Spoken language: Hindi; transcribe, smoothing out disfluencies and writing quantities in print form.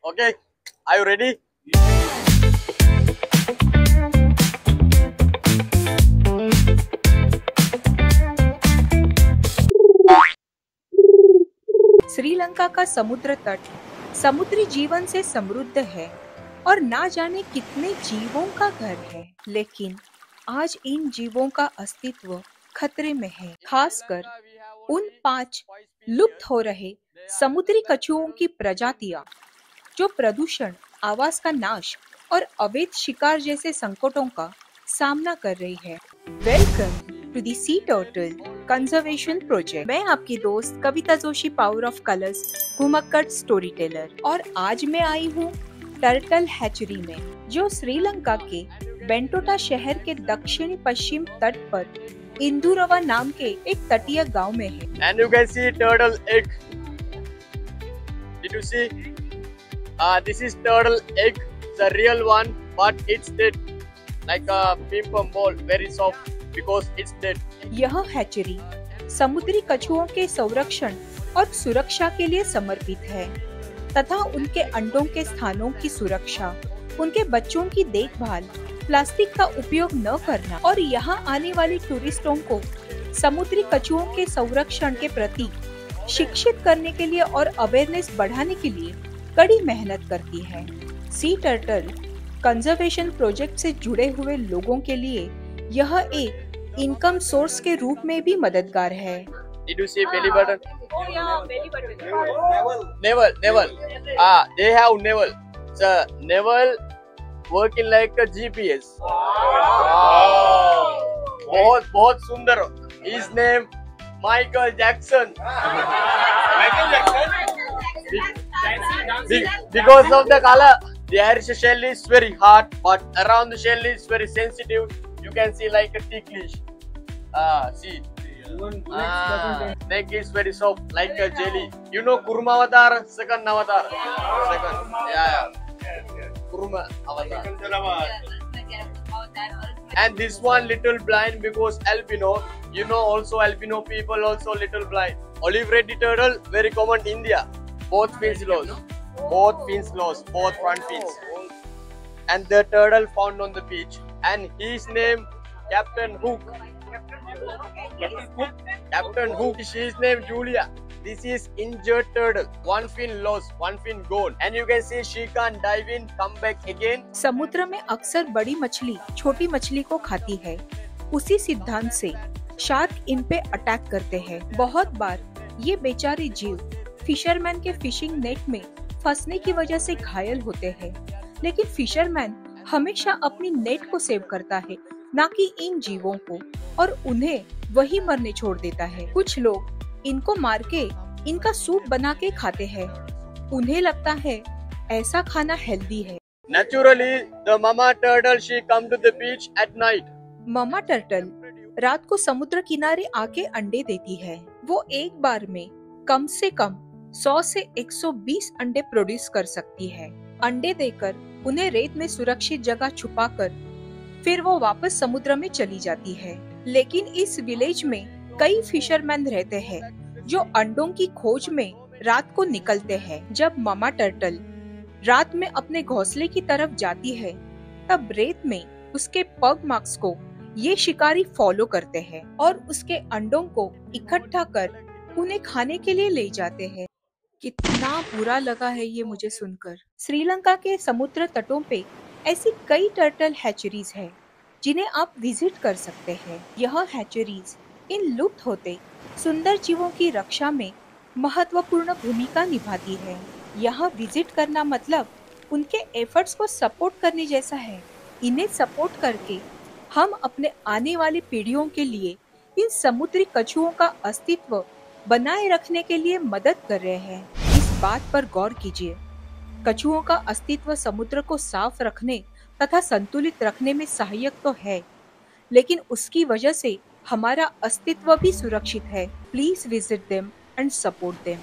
Okay, are you ready? Sri Lanka का समुद्र तट समुद्री जीवन से समृद्ध है और ना जाने कितने जीवों का घर है, लेकिन आज इन जीवों का अस्तित्व खतरे में है, खासकर उन 5 लुप्त हो रहे समुद्री कछुओं की प्रजातियां जो प्रदूषण, आवास का नाश और अवैध शिकार जैसे संकटों का सामना कर रही है। Welcome to the sea turtle conservation project. मैं आपकी दोस्त Kavita Joshi, power of colours, घुमक्कड़ स्टोरी टेलर, और आज मैं आई हूँ टर्टल हैचरी में, जो श्रीलंका के बेंटोटा शहर के दक्षिणी पश्चिम तट पर इंदुरवा नाम के एक तटीय गांव में है। And you can see turtle egg. Did you see? This is turtle egg, the real one, but it's dead, like a ping pong ball, very soft because it's dead. यह हैचरी समुद्री कछुओं के संरक्षण और सुरक्षा के लिए समर्पित है तथा उनके अंडों के स्थानों की सुरक्षा, उनके बच्चों की देखभाल, प्लास्टिक का उपयोग न करना और यहाँ आने वाले टूरिस्टों को समुद्री कछुओं के संरक्षण के प्रति शिक्षित करने के लिए और अवेयरनेस बढ़ाने के लिए कड़ी मेहनत करती है। सी टर्टल कंजर्वेशन प्रोजेक्ट से जुड़े हुए लोगों के लिए यह एक इनकम सोर्स के रूप में भी मददगार है। Did you see belly button? Oh yeah, belly button. Navel. They have navel. The navel working like a GPS. बहुत सुंदर। His name Michael Jackson. Because of the color, the Irish shell is very hard, but around the shell is very sensitive. You can see like a ticklish. See. Neck is very soft, like a jelly. You know Kurma Avatar, second Avatar. Second. Yeah. Kurma Avatar. And this one little blind because albino. You know also albino people also little blind. Olive red turtle, very common in India. Both fins lost. Both front fins. And the turtle found on the beach. And his name Captain Hook. Captain Hook. She's named Julia. This is injured turtle. One fin lost, one fin gone. And you can see she can't dive in, come back again. समुद्र में अक्सर बड़ी मछली छोटी मछली को खाती है। उसी सिद्धांत से शार्क इन पे अटैक करते हैं। बहुत बार ये बेचारे जीव फिशरमैन के फिशिंग नेट में फंसने की वजह से घायल होते हैं, लेकिन फिशरमैन हमेशा अपनी नेट को सेव करता है, न कि इन जीवों को, और उन्हें वही मरने छोड़ देता है। कुछ लोग इनको मार के इनका सूप बना के खाते हैं। उन्हें लगता है ऐसा खाना हेल्दी है। Naturally, the mama turtle she come to the beach at night. Mama turtle रात को समुद्र किनारे आके अंडे देती है। वो एक बार में कम से कम 100 से 120 अंडे प्रोड्यूस कर सकती है। अंडे देकर उन्हें रेत में सुरक्षित जगह छुपाकर फिर वो वापस समुद्र में चली जाती है। लेकिन इस विलेज में कई फिशरमैन रहते हैं जो अंडों की खोज में रात को निकलते हैं। जब ममा टर्टल रात में अपने घोंसले की तरफ जाती है, तब रेत में उसके पग मार्क्स को ये शिकारी फॉलो करते हैं और उसके अंडों को इकट्ठा कर उन्हें खाने के लिए ले जाते हैं। कितना बुरा लगा है ये मुझे सुनकर। श्रीलंका के समुद्र तटों पे ऐसी कई टर्टल हैचरीज हैं जिन्हें आप विजिट कर सकते हैं। यह हैचरीज इन लुप्त होते सुंदर जीवों की रक्षा में महत्वपूर्ण भूमिका निभाती है। यहाँ विजिट करना मतलब उनके एफर्ट्स को सपोर्ट करने जैसा है। इन्हें सपोर्ट करके हम अपने आने वाली पीढ़ियों के लिए इन समुद्री कछुओं का अस्तित्व बनाए रखने के लिए मदद कर रहे हैं। इस बात पर गौर कीजिए, कछुओं का अस्तित्व समुद्र को साफ रखने तथा संतुलित रखने में सहायक तो है, लेकिन उसकी वजह से हमारा अस्तित्व भी सुरक्षित है। Please visit them and support them.